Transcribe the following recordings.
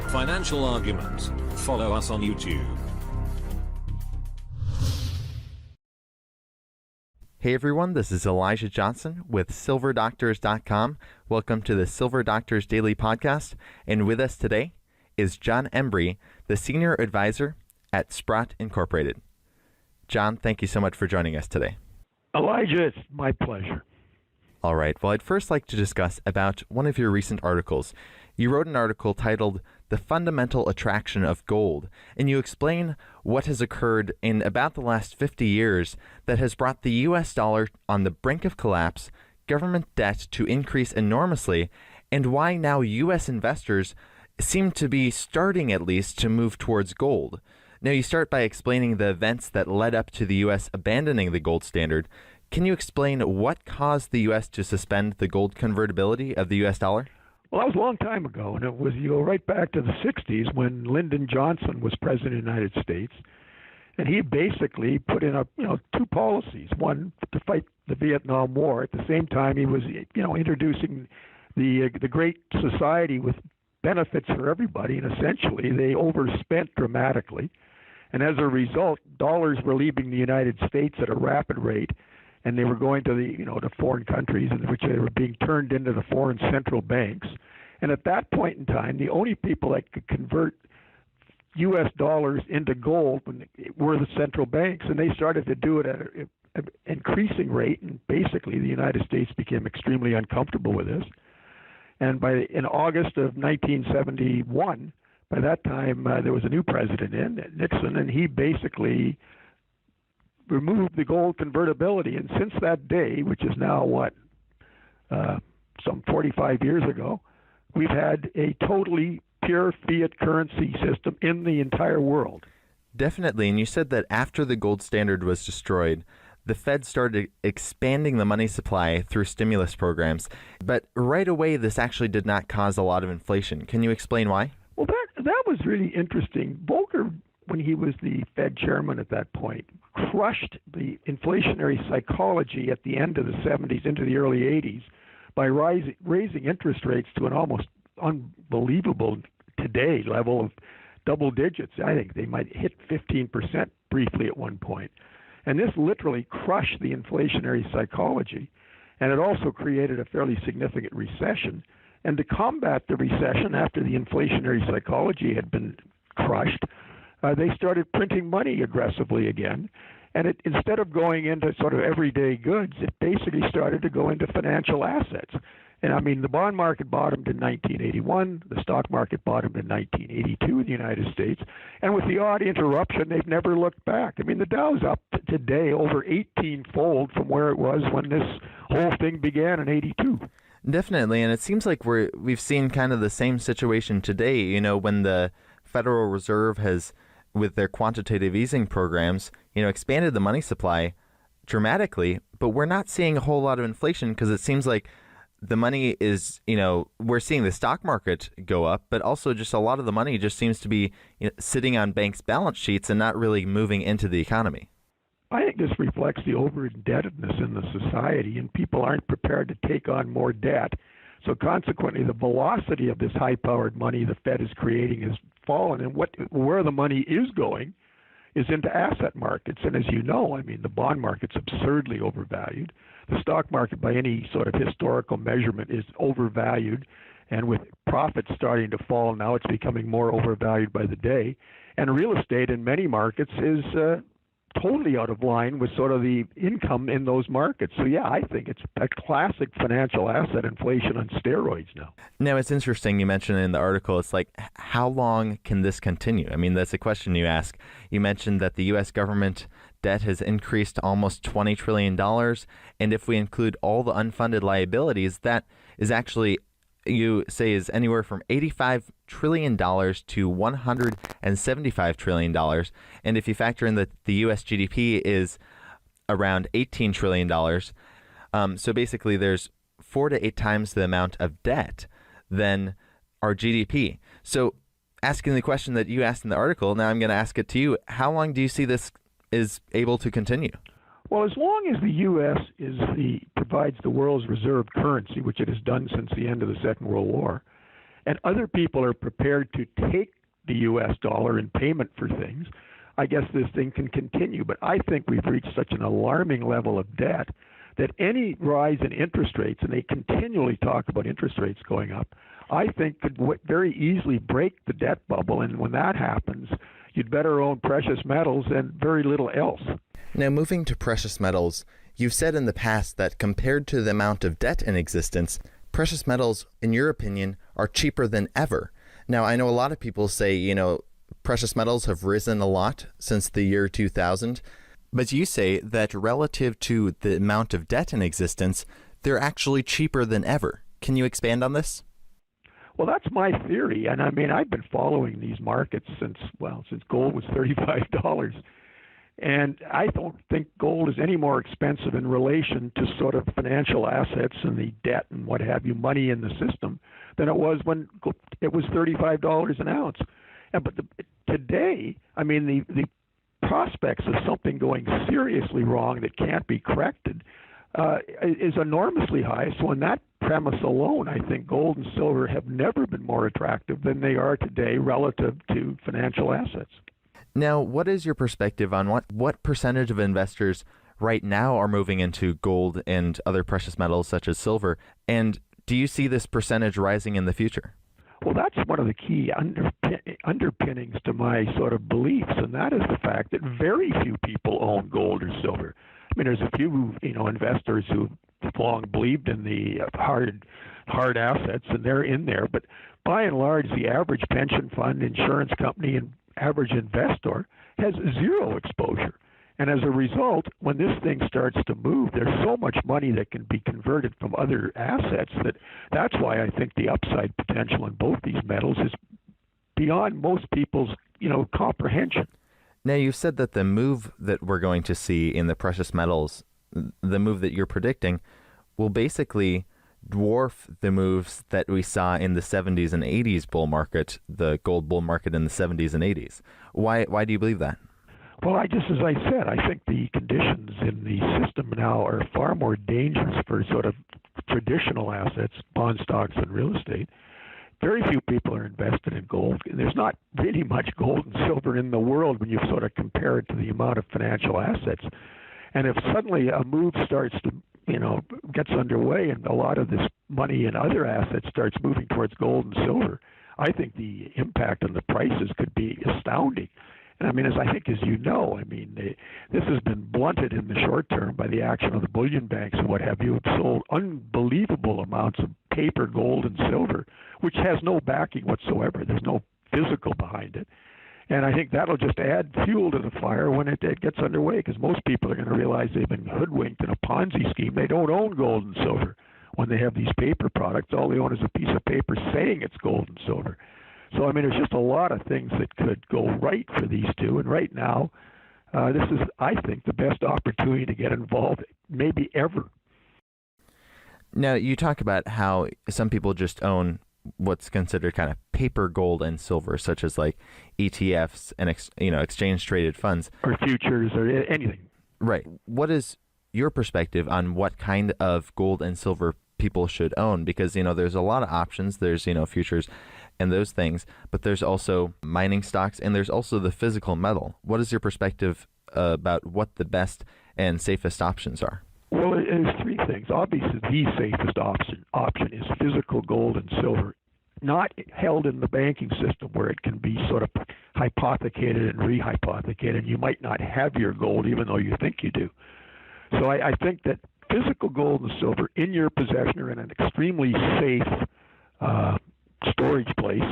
Financial Argument. Follow us on YouTube. Hey everyone, this is Elijah Johnson with SilverDoctors.com. Welcome to the Silver Doctors Daily Podcast. And with us today is John Embry, the Senior Advisor at Sprott Incorporated. John, thank you so much for joining us today. Elijah, it's my pleasure. All right. Well, I'd first like to discuss about one of your recent articles. You wrote an article titled The Fundamental Attraction of Gold, and you explain what has occurred in about the last 50 years that has brought the U.S. dollar on the brink of collapse, government debt to increase enormously, and why now U.S. investors seem to be starting at least to move towards gold. Now, you start by explaining the events that led up to the U.S. abandoning the gold standard. Can you explain what caused the U.S. to suspend the gold convertibility of the U.S. dollar? Well, that was a long time ago, and it was, you go right back to the 60s when Lyndon Johnson was president of the United States, and he basically put in two policies. One, to fight the Vietnam War. At the same time, he was, introducing the Great Society with benefits for everybody, and essentially they overspent dramatically. And as a result, dollars were leaving the United States at a rapid rate, and they were going to to foreign countries in which they were being turned into the foreign central banks. And at that point in time, the only people that could convert U.S. dollars into gold were the central banks, and they started to do it at an increasing rate. And basically, the United States became extremely uncomfortable with this. And in August of 1971, by that time there was a new president Nixon, and he basically removed the gold convertibility. And since that day, which is now some 45 years ago, we've had a totally pure fiat currency system in the entire world. Definitely. And you said that after the gold standard was destroyed, the Fed started expanding the money supply through stimulus programs. But right away, this actually did not cause a lot of inflation. Can you explain why? Well, that was really interesting. Volcker, when he was the Fed chairman at that point, crushed the inflationary psychology at the end of the 70s into the early 80s by raising interest rates to an almost unbelievable today level of double digits. I think they might hit 15% briefly at one point. And this literally crushed the inflationary psychology. And it also created a fairly significant recession. And to combat the recession after the inflationary psychology had been crushed, they started printing money aggressively again. And instead of going into sort of everyday goods, it basically started to go into financial assets. And I mean, the bond market bottomed in 1981. The stock market bottomed in 1982 in the United States. And with the odd interruption, they've never looked back. I mean, the Dow's up today over 18-fold from where it was when this whole thing began in 82. Definitely. And it seems like we've seen kind of the same situation today, when the Federal Reserve has, with their quantitative easing programs, expanded the money supply dramatically, but we're not seeing a whole lot of inflation because it seems like the money is, we're seeing the stock market go up, but also just a lot of the money just seems to be sitting on banks' balance sheets and not really moving into the economy. I think this reflects the over-indebtedness in the society, and people aren't prepared to take on more debt. So consequently, the velocity of this high-powered money the Fed is creating has fallen, and where the money is going is into asset markets. And as you know, I mean, the bond market's absurdly overvalued. The stock market, by any sort of historical measurement, is overvalued. And with profits starting to fall now, it's becoming more overvalued by the day. And real estate in many markets is totally out of line with sort of the income in those markets. So yeah, I think it's a classic financial asset inflation on steroids now. Now, it's interesting you mentioned in the article, it's like, how long can this continue? I mean, that's a question you ask. You mentioned that the U.S. government debt has increased to almost $20 trillion. And if we include all the unfunded liabilities, that is actually, you say, is anywhere from $85 trillion to $175 trillion. And if you factor in that the U.S. GDP is around $18 trillion, so basically there's 4 to 8 times the amount of debt than our GDP. So asking the question that you asked in the article, now I'm going to ask it to you. How long do you see this is able to continue? Well, as long as the U.S. provides the world's reserve currency, which it has done since the end of the Second World War, and other people are prepared to take the U.S. dollar in payment for things, I guess this thing can continue. But I think we've reached such an alarming level of debt that any rise in interest rates, and they continually talk about interest rates going up, I think could very easily break the debt bubble. And when that happens, you'd better own precious metals and very little else. Now, moving to precious metals, you've said in the past that compared to the amount of debt in existence, precious metals, in your opinion, are cheaper than ever. Now, I know a lot of people say, precious metals have risen a lot since the year 2000, but you say that relative to the amount of debt in existence, they're actually cheaper than ever. Can you expand on this? Well, that's my theory, and I mean, I've been following these markets since gold was $35. And I don't think gold is any more expensive in relation to sort of financial assets and the debt and what have you, money in the system, than it was when it was $35 an ounce. But today, I mean, the prospects of something going seriously wrong that can't be corrected is enormously high. So on that premise alone, I think gold and silver have never been more attractive than they are today relative to financial assets. Now, what is your perspective on what percentage of investors right now are moving into gold and other precious metals such as silver? And do you see this percentage rising in the future? Well, that's one of the key underpinnings to my sort of beliefs, and that is the fact that very few people own gold or silver. I mean, there's a few, investors who've long believed in the hard assets, and they're in there. But by and large, the average pension fund, insurance company, and average investor has zero exposure. And as a result, when this thing starts to move, there's so much money that can be converted from other assets that's why I think the upside potential in both these metals is beyond most people's, comprehension. Now, you've said that the move that we're going to see in the precious metals, the move that you're predicting, will basically dwarf the moves that we saw in the 70s and 80s bull market, the gold bull market in the 70s and 80s. Why do you believe that? Well, as I said, I think the conditions in the system now are far more dangerous for sort of traditional assets, bond stocks and real estate. Very few people are invested in gold. There's not really much gold and silver in the world when you sort of compare it to the amount of financial assets. And if suddenly a move starts to, gets underway and a lot of this money and other assets starts moving towards gold and silver, I think the impact on the prices could be astounding. And I mean, as you know, this has been blunted in the short term by the action of the bullion banks and what have you, have sold unbelievable amounts of paper gold and silver, which has no backing whatsoever. There's no physical behind it. And I think that'll just add fuel to the fire when it gets underway, because most people are going to realize they've been hoodwinked in a Ponzi scheme. They don't own gold and silver when they have these paper products. All they own is a piece of paper saying it's gold and silver. So, there's just a lot of things that could go right for these two. And right now, this is, I think, the best opportunity to get involved maybe ever. Now, you talk about how some people just own what's considered kind of paper gold and silver, such as like ETFs and exchange-traded funds. Or futures or anything. Right. What is your perspective on what kind of gold and silver people should own? Because, there's a lot of options. There's, futures and those things, but there's also mining stocks and there's also the physical metal. What is your perspective about what the best and safest options are? Well, there's three things. Obviously, the safest option is physical gold and silver, not held in the banking system where it can be sort of hypothecated and rehypothecated. You might not have your gold even though you think you do. So I think that physical gold and silver in your possession or in an extremely safe storage place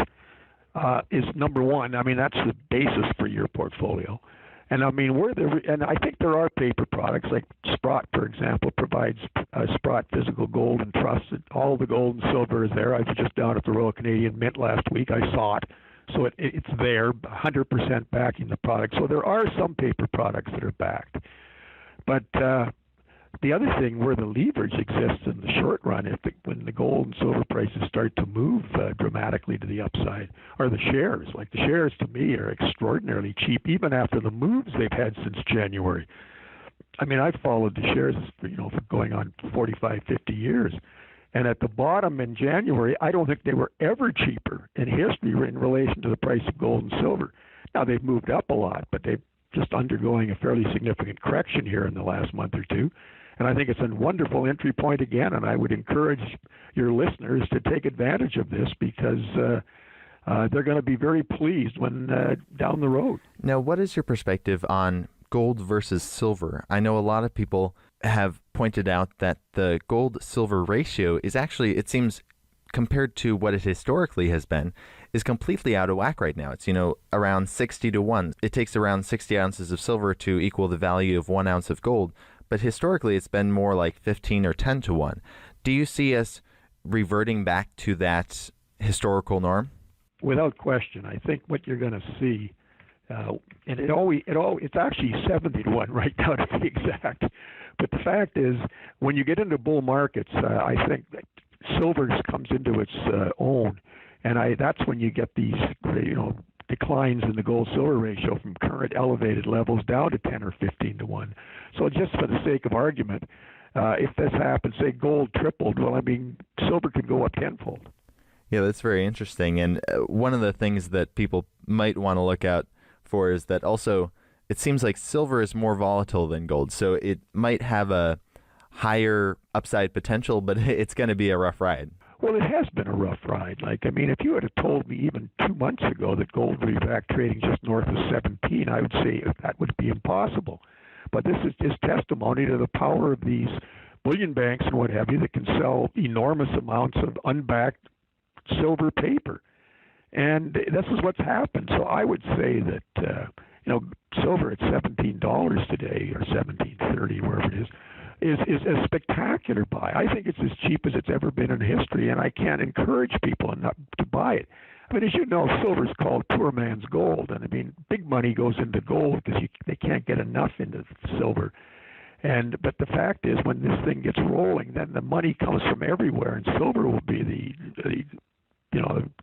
is number one. That's the basis for your portfolio. And I think there are paper products like Sprott, for example, provides Sprott Physical Gold and Trust. All the gold and silver is there. I was just down at the Royal Canadian Mint last week. I saw it. So it's there, 100% backing the product. So there are some paper products that are backed. But The other thing where the leverage exists in the short run, when the gold and silver prices start to move dramatically to the upside, are the shares. Like the shares to me are extraordinarily cheap, even after the moves they've had since January. I mean, I've followed the shares, for going on 45, 50 years. And at the bottom in January, I don't think they were ever cheaper in history in relation to the price of gold and silver. Now, they've moved up a lot, but they're just undergoing a fairly significant correction here in the last month or two. And I think it's a wonderful entry point again, and I would encourage your listeners to take advantage of this because they're going to be very pleased when down the road. Now, what is your perspective on gold versus silver? I know a lot of people have pointed out that the gold-silver ratio is actually, it seems, compared to what it historically has been, is completely out of whack right now. It's, around 60 to 1. It takes around 60 ounces of silver to equal the value of 1 ounce of gold. But historically, it's been more like 15 or 10 to 1. Do you see us reverting back to that historical norm? Without question. I think what you're going to see, and it's actually 70 to 1 right now to be exact. But the fact is, when you get into bull markets, I think that silver comes into its own. And that's when you get these, declines in the gold-silver ratio from current elevated levels down to 10 or 15 to 1. So just for the sake of argument, if this happens, say gold tripled, well, I mean, silver could go up tenfold. Yeah, that's very interesting. And one of the things that people might want to look out for is that also it seems like silver is more volatile than gold. So it might have a higher upside potential, but it's going to be a rough ride. Well, it has been a rough ride. If you had told me even 2 months ago that gold would be back trading just north of 17, I would say that would be impossible. But this is just testimony to the power of these bullion banks and what have you that can sell enormous amounts of unbacked silver paper. And this is what's happened. So I would say that, silver at $17 today or $17.30, wherever it is a spectacular buy. I think it's as cheap as it's ever been in history, and I can't encourage people not to buy it. I mean, as you know, silver's called poor man's gold, and I mean, big money goes into gold because they can't get enough into silver. But the fact is, when this thing gets rolling, then the money comes from everywhere, and silver will be the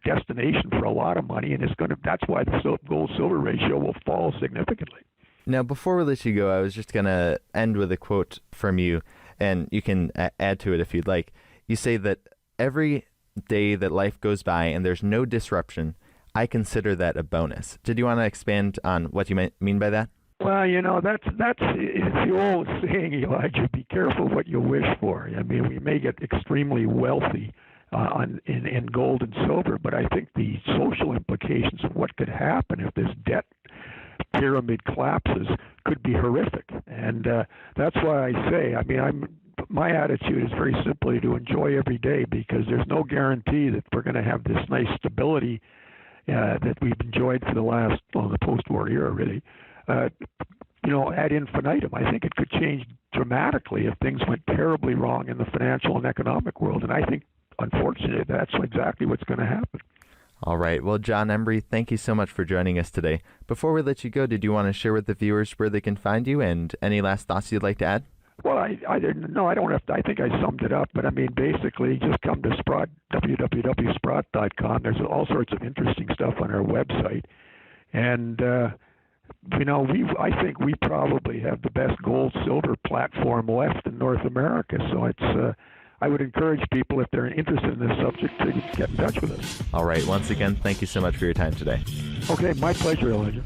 destination for a lot of money, and that's why the gold-silver ratio will fall significantly. Now, before we let you go, I was just going to end with a quote from you, and you can add to it if you'd like. You say that every day that life goes by and there's no disruption, I consider that a bonus. Did you want to expand on what you mean by that? Well, that's it's the old saying, Elijah, be careful what you wish for. I mean, we may get extremely wealthy in gold and silver, but I think the social implications of what could happen if this debt pyramid collapses could be horrific. And that's why I say, my attitude is very simply to enjoy every day, because there's no guarantee that we're going to have this nice stability that we've enjoyed for the post-war era, really, ad infinitum. I think it could change dramatically if things went terribly wrong in the financial and economic world. And I think, unfortunately, that's exactly what's going to happen. All right. Well, John Embry, thank you so much for joining us today. Before we let you go, did you want to share with the viewers where they can find you and any last thoughts you'd like to add? Well, I don't have to. I think I summed it up. But basically, just come to Sprott, www.sprott.com. There's all sorts of interesting stuff on our website. And, I think we probably have the best gold-silver platform left in North America. So I would encourage people, if they're interested in this subject, to get in touch with us. All right. Once again, thank you so much for your time today. Okay, my pleasure, Elijah.